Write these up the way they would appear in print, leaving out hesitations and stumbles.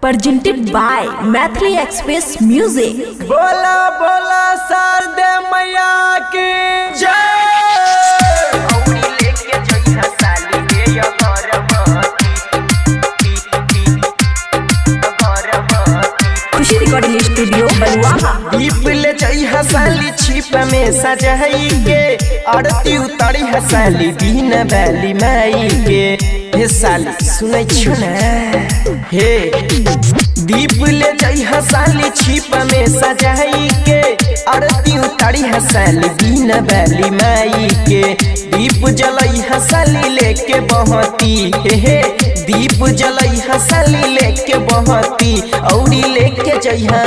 presented by Maithili Express Music। बोला बोला शारदे मैया की खुशी रिकॉर्डिंग स्टूडियो बलुआहा। दीप ले जइहा साली छिप में सजाई के आरती उतारी है साली बिन बैली माई के। हे साली सुनै छ ना हे दीप ले जइहा साली छिप में सजाई के आरती उतारी है साली बिन बैली माई के। दीप जलई है साली लेके बहती हे दीप जलई है साली लेके बहती औरी लेके जइहा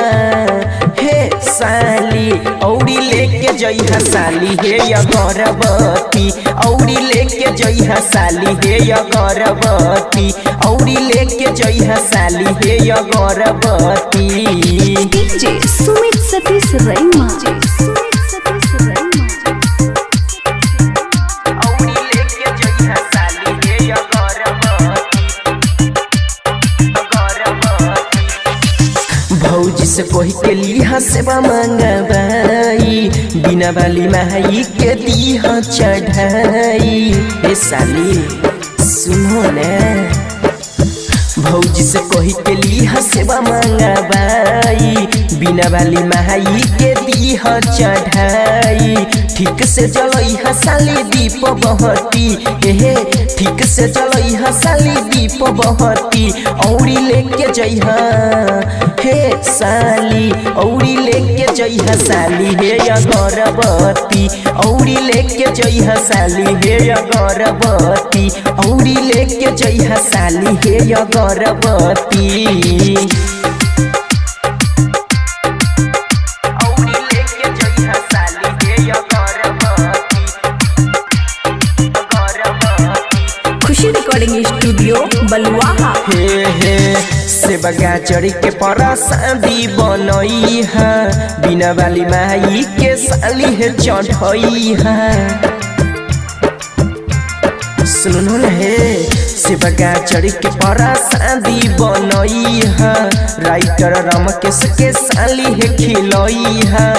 हे साली औरी लेके जइहा साली हे अगरबत्ती औरी लेके जइहा साली हे अगरबत्ती औरी लेके जइहा साली हे अगरबत्ती। डीजे सुमित सतीश रैमा। भौजी से कोई के लिहा सेवा मंगवाई बिना वाली माई के दीहा चढ़ाई। ए साली सुनो ने भौजी से कोई के लिहा सेवा मंगवाई बिना वाली माई के दीहा चढ़ाई। ठीक से जलई साली दीप बहती हे ठीक से जलई साली दीप बहती औरी लेके जइहा हे साली औरी लेके जइहा साली हे अगरबत्ती औरी लेके जइहा साली हे अगरबत्ती औरी लेके जइहा साली हे अगरबत्ती। खुशी रिकॉर्डिंग स्टूडियो बलुआहा। हे सेवा गाजरी के परसादी बनई है बिना वाली माई के साली है चढ़ई है। सुनो न हे सेवा गाजरी के परसादी बनई है राइटर रमकेश के साली है खिलई है।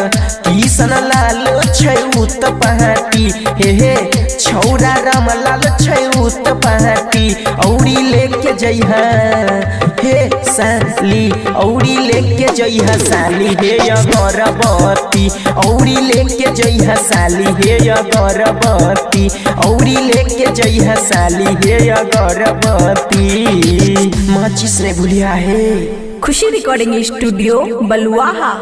किशन लाल छै उत पहाटी हे छौरा रामलाल छै उत पहाटी औरी लेके जइहा हे साली औरी लेके जइहा साली हे अगरबत्ती औरी लेके जइहा साली हे अगरबत्ती औरी लेके जइहा साली हे अगरबत्ती। माचिस ने भूलिया है। खुशी रिकॉर्डिंग स्टूडियो बलुआहा।